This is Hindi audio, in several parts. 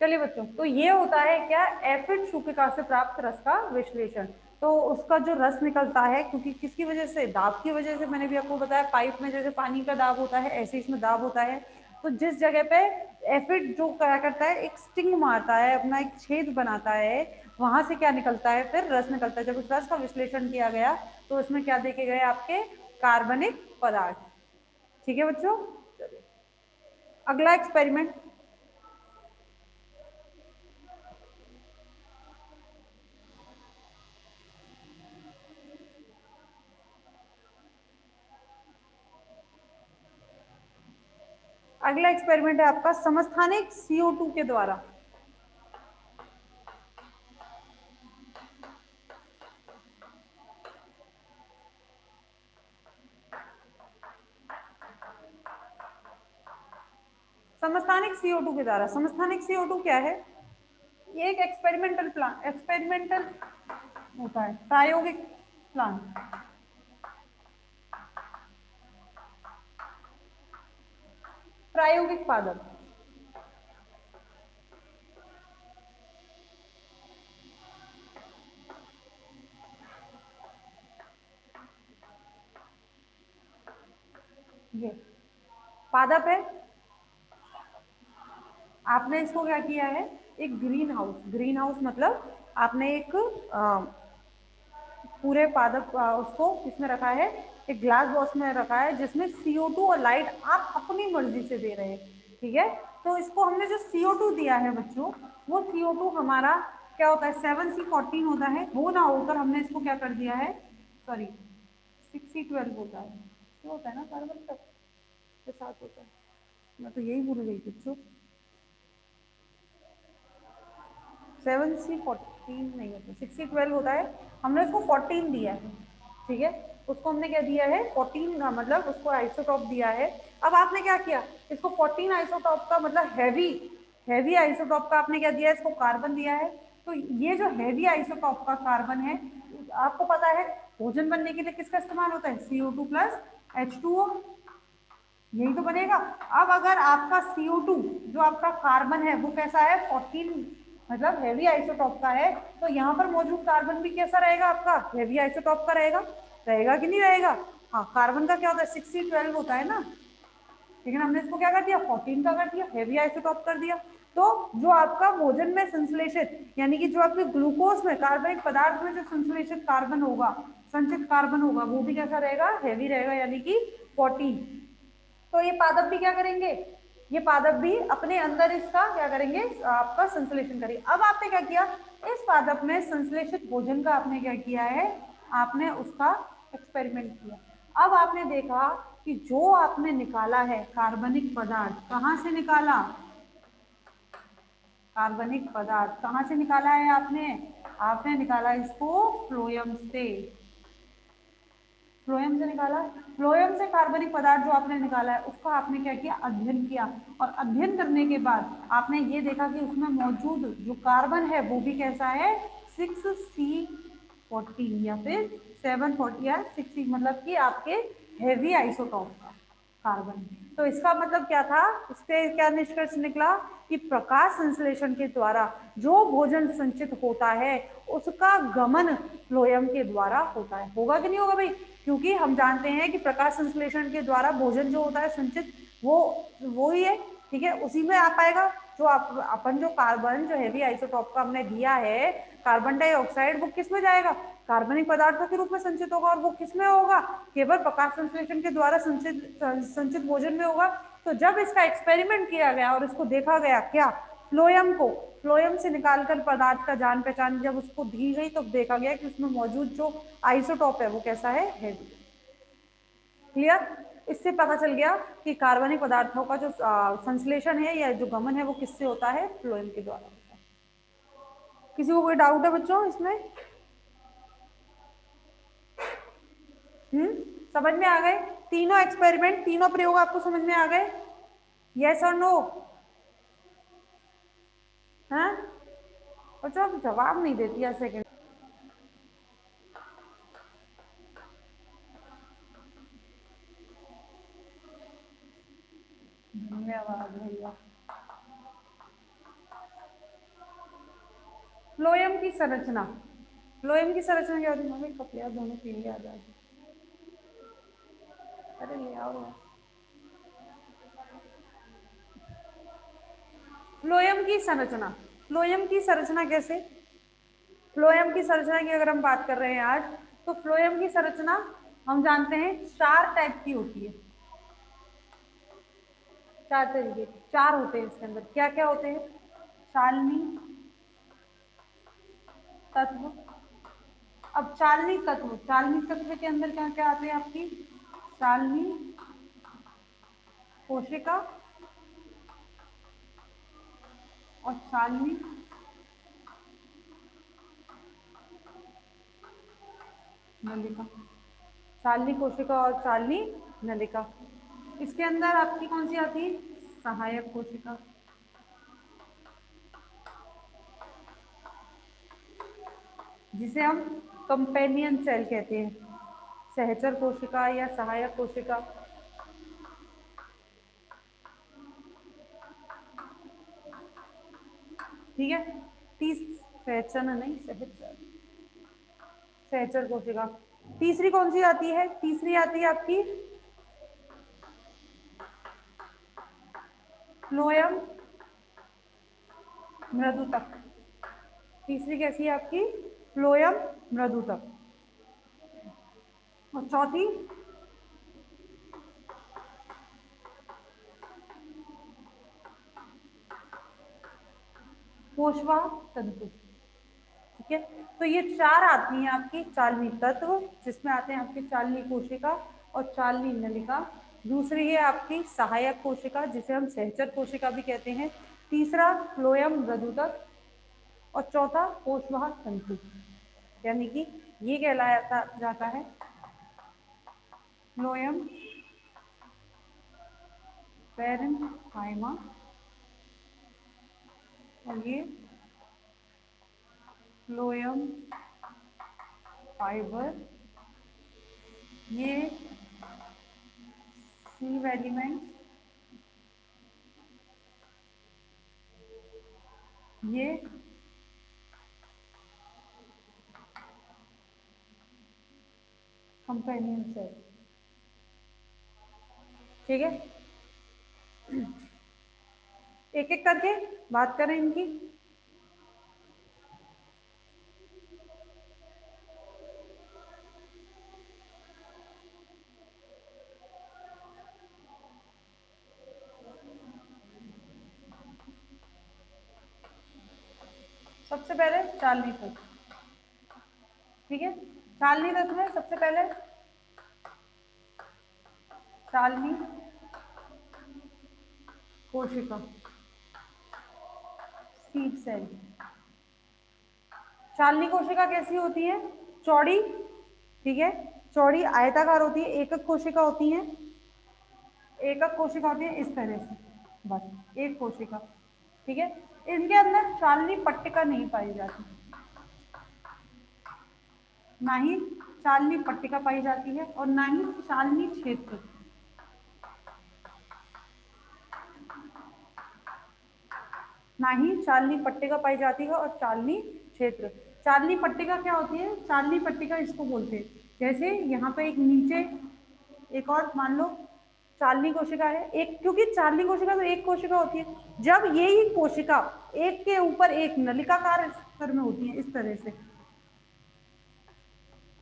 चलिए बच्चों, तो ये होता है क्या, एफिड शुष्किका से प्राप्त रस का विश्लेषण। तो उसका जो रस निकलता है, क्योंकि किसकी वजह से, दाब की वजह से, मैंने भी आपको बताया पाइप में जैसे पानी का दाब होता है ऐसे इसमें दाब होता है। तो जिस जगह पे एफिड जो क्या करता है, एक स्टिंग मारता है, अपना एक छेद बनाता है, वहां से क्या निकलता है, फिर रस निकलता है। जब उस रस का विश्लेषण किया गया तो उसमें क्या देखे गए, आपके कार्बनिक पदार्थ। ठीक है बच्चों, अगला एक्सपेरिमेंट। अगला एक्सपेरिमेंट है आपका समस्थानिक CO2 के द्वारा। समस्थानिक CO2 के द्वारा, समस्थानिक CO2 क्या है, ये एक एक्सपेरिमेंटल प्लान, एक्सपेरिमेंटल होता है, प्रायोगिक प्लान। प्रायोगिक पादप, ये पादप है। आपने इसको क्या किया है, एक ग्रीन हाउस, ग्रीन हाउस मतलब आपने एक पूरे पादप उसको किसमें रखा है, एक ग्लास बॉक्स में रखा है, जिसमें CO2 और लाइट आप अपनी मर्जी से दे रहे हैं। ठीक है, तो इसको हमने जो CO2 दिया है बच्चों, वो CO2 हमारा क्या होता है, 7C14 होता है, वो ना होकर हमने इसको क्या कर दिया है, सॉरी 6C12 होता है, क्या होता है ना कार्बन तक के साथ होता है, मैं तो यही भूल गई बच्चों, 7C14 नहीं होता, 6C12 होता है। हमने उसको 14 दिया है। ठीक है, उसको हमने क्या दिया है, 14 का मतलब उसको आइसोटॉप दिया है। अब आपने क्या किया, इसको 14 आइसोटॉप का मतलब हैवी, हैवी आइसोटॉप का आपने क्या दिया है, इसको कार्बन दिया है। तो ये जो हैवी आइसोटॉप का कार्बन है, आपको पता है भोजन बनने के लिए किसका इस्तेमाल होता है, CO2 प्लस H2O, यही तो बनेगा। अब अगर आपका CO2 जो आपका कार्बन है वो कैसा है, 14 मतलब हेवी आइसोटॉप का है, तो यहाँ पर मौजूद कार्बन भी कैसा रहेगा, आपका हेवी आइसोटॉप का रहेगा, रहेगा कि नहीं रहेगा। हाँ, कार्बन का क्या होता है, 6C12 होता है ना, लेकिन हमने इसको क्या कर दिया, 14 का कर दिया, हेवी आइसोटॉप कर दिया। तो जो आपका भोजन में संश्लेषित, यानी कि जो आपके ग्लूकोज में, कार्बनिक पदार्थ में जो संश्लेषित कार्बन होगा, संचित कार्बन होगा, वो भी कैसा रहेगा, हेवी रहेगा, यानी कि 14। तो ये पादप भी क्या करेंगे, ये पादप भी अपने अंदर इसका क्या करेंगे, आपका संश्लेषण करेंगे। अब आपने क्या किया, इस पादप में संश्लेषित भोजन का आपने क्या किया है, आपने उसका एक्सपेरिमेंट किया। अब आपने देखा कि जो आपने निकाला है कार्बनिक पदार्थ, कहाँ से निकाला, कार्बनिक पदार्थ कहाँ से निकाला है आपने, आपने निकाला इसको फ्लोएम से, फ्लोएम से निकाला। फ्लोएम से कार्बनिक पदार्थ जो आपने निकाला है उसका आपने क्या किया, अध्ययन किया। और अध्ययन करने के बाद आपने ये देखा कि उसमें मौजूद जो कार्बन है वो भी कैसा है, 6C14 या फिर 740 या 6 मतलब कि आपके हेवी आइसोटॉप का कार्बन। तो इसका मतलब क्या था, इससे क्या निष्कर्ष निकला कि प्रकाश संश्लेषण के द्वारा जो भोजन संचित होता है उसका गमन फ्लोएम के द्वारा होता है। होगा कि नहीं होगा भाई, क्योंकि हम जानते हैं कि प्रकाश संश्लेषण के द्वारा भोजन जो होता है संचित, वो ही है। ठीक है, उसी में आ पाएगा। जो अपन जो कार्बन जो हेवी आइसोटॉप का हमने दिया है, कार्बन डाइऑक्साइड, वो किस में जाएगा, कार्बनिक पदार्थों के रूप में संचित होगा, और वो किस में होगा, केवल प्रकाश संश्लेषण के द्वारा संचित भोजन में होगा। तो जब इसका एक्सपेरिमेंट किया गया और इसको देखा गया क्या, फ्लोएम को, फ्लोएम से निकालकर पदार्थ का जान पहचान जब उसको दी गई तो देखा गया कि उसमें मौजूद जो आइसोटॉप है वो कैसा है, हेवी। क्लियर, इससे पता चल गया कि कार्बनिक पदार्थों का जो संश्लेषण है या जो गमन है वो किससे होता है, फ्लोएम के द्वारा होता है। किसी को कोई डाउट है बच्चों इसमें, हम्म, समझ में आ गए, तीनों एक्सपेरिमेंट, तीनों प्रयोग आपको समझ में आ गए, यस और नो, हाँ बच्चों आप जवाब नहीं देती है, सेकंड। धन्यवाद भैया। फ्लोएम की संरचना, फ्लोएम की संरचना क्या होती है? मम्मी कप यार दोनों पी लिया आ जाए। अरे ले आओ यार। फ्लोएम की संरचना, फ्लोएम की संरचना कैसे? फ्लोएम की संरचना की अगर हम बात कर रहे हैं आज, तो फ्लोएम की संरचना हम जानते हैं 4 टाइप की होती है। 4 तरीके की, 4 होते हैं इसके अंदर। क्या क्या होते हैं? चालनी तत्व। अब चालनी तत्व, चालनी तत्व के अंदर क्या क्या आते हैं आपकी? चालनी कोशिका और चालनी नलिका। चालनी कोशिका और चालनी नलिका। इसके अंदर आपकी कौन सी आती है? सहायक कोशिका, जिसे हम कंपेनियन सेल कहते हैं। सहचर कोशिका या सहायक कोशिका। ठीक है, तीस सहचर नहीं, सहचर, सहचर कोशिका। तीसरी कौन सी आती है? तीसरी आती है आपकी फ्लोएम मृदुतक। तीसरी कैसी है आपकी? फ्लोएम मृदुतक। और चौथी कोशवाह तंतु। ठीक है, तो ये 4 आती हैं आपकी चालनी तत्व, जिसमें आते हैं आपकी चालनी कोशिका और चालनी नलिका। दूसरी है आपकी सहायक कोशिका, जिसे हम सहचर कोशिका भी कहते हैं। तीसरा फ्लोएम मृदुतक और चौथा कोशवाह तंतु। यानी कि ये कहलाया जाता है फ्लोएम पैरेन्काइमा, और ये फ्लोएम फाइबर, ये सीव एलिमेंट, ये कंपेनियन सेल। ठीक है, एक एक करके बात करें इनकी। सबसे पहले चालनी तत्व। ठीक है, चालनी तत्व में सबसे पहले चालनी कोशिका, सीड सेल। चालनी कोशिका कैसी होती है? चौड़ी। ठीक है, चौड़ी आयताकार होती है। एकक कोशिका होती है, एकक कोशिका होती है इस तरह से, बस एक कोशिका। ठीक है, इनके अंदर चालनी पट्टिका नहीं पाई जाती, ना ही चालनी पट्टिका पाई जाती है और ना ही चालनी क्षेत्र। ना ही चालनी पट्टिका पाई जाती है और चालनी क्षेत्र। चालनी पट्टिका क्या होती है? चालनी पट्टिका इसको बोलते हैं, जैसे यहाँ पे एक नीचे एक और मान लो चालनी कोशिका है एक, क्योंकि चालनी कोशिका तो एक कोशिका होती है। जब यही कोशिका एक के ऊपर एक नलिकाकार स्तर में होती है, इस तरह से,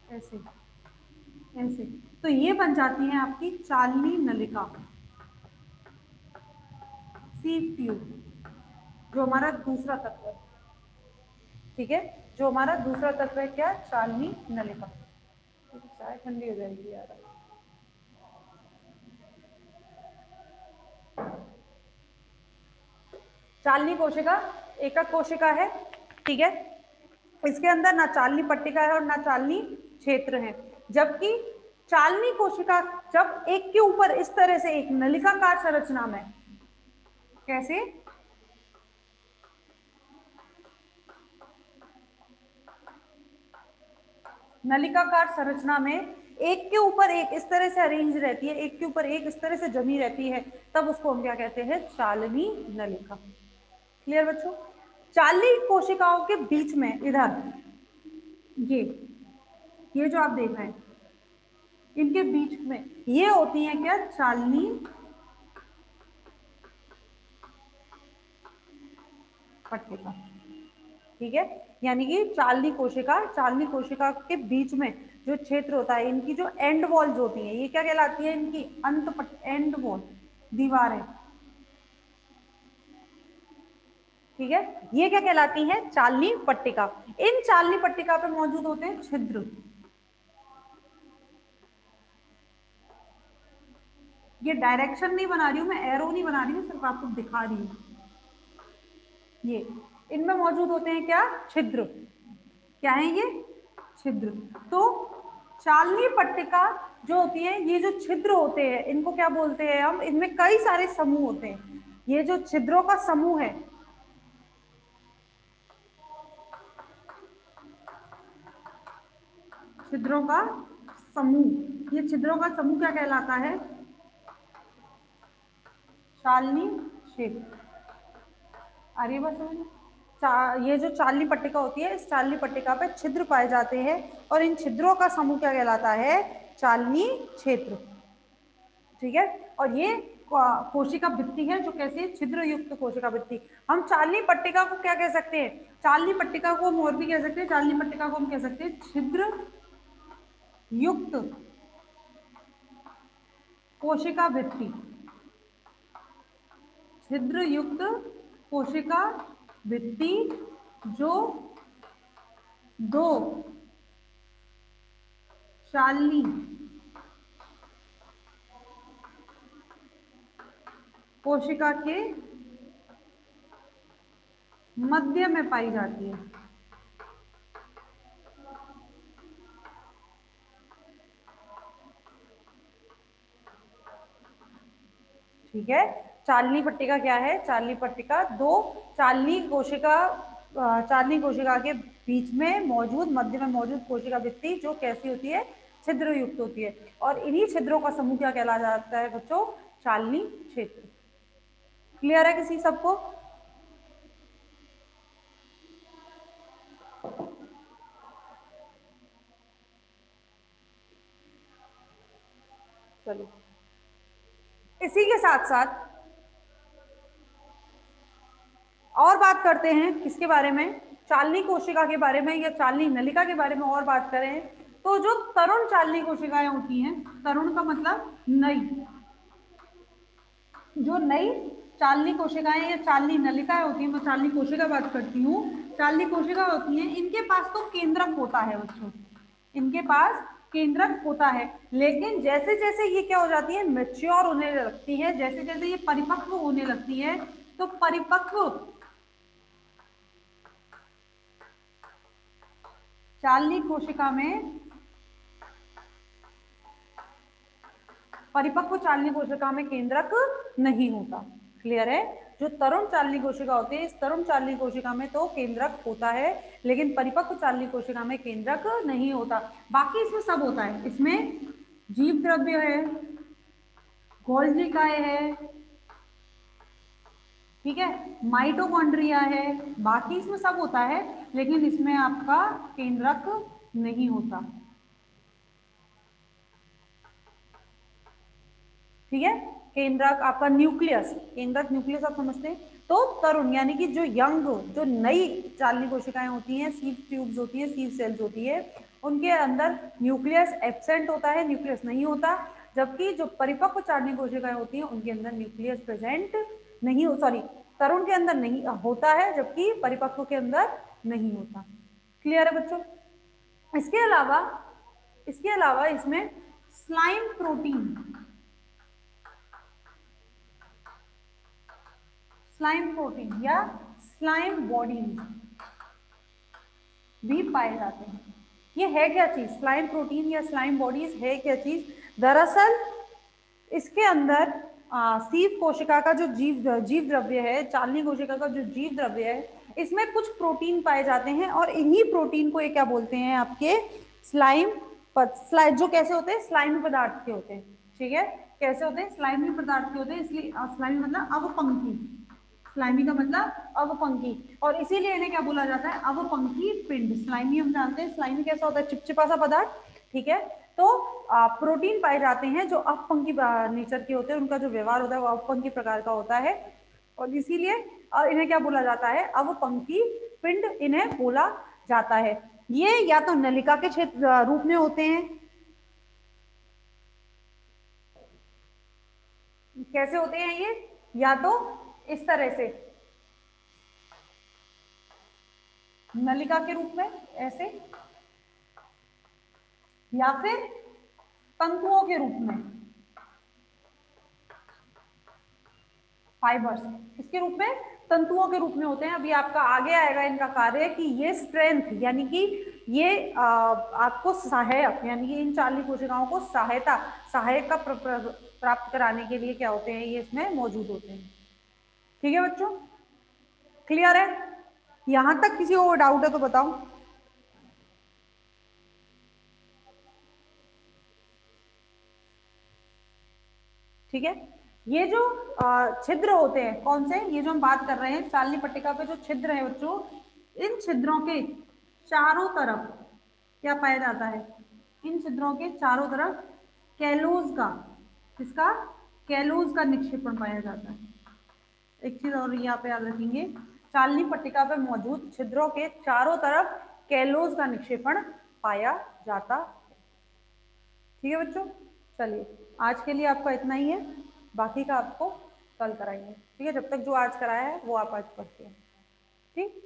ऐसे ऐसे, तो ये बन जाती है आपकी चालनी नलिका, सीव ट्यूब, जो हमारा दूसरा तत्व है। ठीक है, जो हमारा दूसरा तत्व है क्या? चालनी नलिका। चाय ठंडी हो जाएगी यार। चालनी कोशिका एकक कोशिका है। ठीक है, इसके अंदर ना चालनी पट्टिका है और ना चालनी क्षेत्र है। जबकि चालनी कोशिका जब एक के ऊपर इस तरह से एक नलिकाकार संरचना में, कैसे? नलिकाकार संरचना में एक के ऊपर एक इस तरह से अरेंज रहती है, एक के ऊपर एक इस तरह से जमी रहती है, तब उसको हम क्या कहते हैं? चालनी नलिका। क्लियर बच्चों? चालनी कोशिकाओं के बीच में इधर ये जो आप देख रहे हैं इनके बीच में ये होती है क्या, चालनी पट्टिका। ठीक है, यानी कि चालनी कोशिका के बीच में जो क्षेत्र होता है, इनकी जो एंड वॉल्स होती हैं, ये क्या कहलाती है, इनकी एंड वॉल, दीवारें। ठीक है, ये क्या कहलाती है, चालनी पट्टिका। इन चालनी पट्टिका पे मौजूद होते हैं छिद्र। ये डायरेक्शन नहीं बना रही हूं मैं, एरो नहीं बना रही हूँ, सिर्फ आपको दिखा रही हूँ। ये इनमें मौजूद होते हैं क्या, छिद्र। क्या है ये, छिद्र। तो चालनी पट्टिका जो होती है, ये जो छिद्र होते हैं इनको क्या बोलते हैं हम, इनमें कई सारे समूह होते हैं। ये जो छिद्रों का समूह है, छिद्रों का समूह, ये छिद्रों का समूह क्या कहलाता है, चालनी क्षेत्र। अरे बस ये जो चालनी पट्टिका होती है, इस चालनी पट्टिका पे छिद्र पाए जाते हैं और इन छिद्रों का समूह क्या कहलाता है, चालनी क्षेत्र। ठीक है, और ये कोशिका भित्ति है जो कैसी है, छिद्र युक्त कोशिका भित्ति। हम चालनी पट्टिका को क्या कह सकते हैं, चालनी पट्टिका को हम और भी कह सकते हैं, चालनी पट्टिका को हम कह सकते हैं छिद्र युक्त कोशिका भित्ति। छिद्र युक्त कोशिका भित्ति जो दो चालनी कोशिका के मध्य में पाई जाती है। ठीक है, चालनी पट्टिका क्या है, चालनी पट्टिका दो चालनी कोशिका के बीच में मौजूद, मध्य में मौजूद कोशिका भित्ति जो कैसी होती है, छिद्र युक्त होती है, और इन्हीं छिद्रों का समूह क्या कहला जाता है बच्चों, चालनी क्षेत्र। क्लियर है किसी सबको? चलो, इसी के साथ साथ और बात करते हैं किसके बारे में, चालनी कोशिका के बारे में या चालनी नलिका के बारे में और बात करें तो जो तरुण चालनी कोशिकाएं होती हैं, तरुण का मतलब नई, जो नई चालनी कोशिकाएं या चालनी नलिकाएं होती हैं, मैं चालनी कोशिका बात करती हूँ, चालनी कोशिका होती हैं, इनके पास तो केंद्रक होता है बच्चों, इनके पास केंद्रक होता है, लेकिन जैसे जैसे ये क्या हो जाती है, मैच्योर होने लगती है, जैसे जैसे ये परिपक्व होने लगती है, तो परिपक्व चालनी कोशिका में, परिपक्व चालनी कोशिका में केंद्रक नहीं होता। क्लियर है? जो तरुण चालनी कोशिका होती है, इस तरुण चालनी कोशिका में तो केंद्रक होता है, लेकिन परिपक्व चालनी कोशिका में केंद्रक नहीं होता। बाकी इसमें सब होता है, इसमें जीव द्रव्य है, गोल्जी काय है, ठीक है, माइटोकॉन्ड्रिया है, बाकी इसमें सब होता है, लेकिन इसमें आपका केंद्रक नहीं होता। ठीक है, केंद्रक आपका न्यूक्लियस, केंद्रक न्यूक्लियस आप समझते हैं। तो तरुण यानी कि जो यंग, जो नई चालनी कोशिकाएं होती हैं, सीव ट्यूब्स होती है, सीव सेल्स होती है, उनके अंदर न्यूक्लियस एब्सेंट होता है, न्यूक्लियस नहीं होता, जबकि जो परिपक्व चालनी कोशिकाएं होती हैं उनके अंदर न्यूक्लियस प्रेजेंट नहीं हो, सॉरी, तरुण के अंदर नहीं होता है, जबकि परिपक्व के अंदर नहीं होता। क्लियर है बच्चों? इसके अलावा इसमें स्लाइम प्रोटीन, स्लाइम प्रोटीन या स्लाइम बॉडीज भी पाए जाते हैं। ये है क्या चीज, स्लाइम प्रोटीन या स्लाइम बॉडीज है क्या चीज, दरअसल इसके अंदर सीव कोशिका का जो जीव द्रव्य है, चालनी कोशिका का जो जीव द्रव्य है, इसमें कुछ प्रोटीन पाए जाते हैं, और इन्हीं प्रोटीन को ये क्या बोलते हैं आपके, स्लाइम जो कैसे होते हैं, स्लाइमी पदार्थ के होते हैं। ठीक है, कैसे होते हैं, स्लाइमी पदार्थ के होते हैं, इसलिए स्लाइमी मतलब अवपंखी, स्लाइमी का मतलब अवपंखी, और इसीलिए इन्हें क्या बोला जाता है, अवपंखी पिंड। स्लाइमी हम जानते हैं, स्लाइमी कैसा होता है, चिपचिपा सा पदार्थ, ठीक है। तो प्रोटीन पाए जाते हैं जो अवपंखी नेचर के होते हैं, उनका जो व्यवहार होता है वो अवपंखी प्रकार का होता है, और इसीलिए इन्हें क्या बोला जाता है, अवपंखी पिंड इन्हें बोला जाता है। ये या तो नलिका के क्षेत्र रूप में होते हैं, कैसे होते हैं ये, या तो इस तरह से नलिका के रूप में ऐसे, या फिर तंतुओं के रूप में, फाइबर्स किसके रूप में, तंतुओं के रूप में होते हैं। अभी आपका आगे आएगा इनका कार्य कि ये स्ट्रेंथ यानी कि ये आपको सहायक यानी कि इन चालनी कोशिकाओं को सहायक का प्राप्त कराने के लिए क्या होते हैं, ये इसमें मौजूद होते हैं। ठीक है बच्चों, क्लियर है, यहां तक किसी को डाउट है तो बताओ। ठीक है, ये जो छिद्र होते हैं कौन से, ये जो हम बात कर रहे हैं चालनी पट्टिका पे जो छिद्र है बच्चों, इन छिद्रों के चारों तरफ क्या पाया जाता है, इन छिद्रों के चारों तरफ कैलोज का, किसका, कैलोज का निक्षेपण पाया जाता है। एक चीज और यहाँ पे याद रखेंगे, चालनी पट्टिका पे मौजूद छिद्रों के चारों तरफ कैलोज का निक्षेपण पाया जाता है। ठीक है बच्चों, चलिए आज के लिए आपका इतना ही है, बाकी का आपको कल कराएंगे। ठीक है, जब तक जो आज कराया है वो आप आज पढ़ते हैं। ठीक।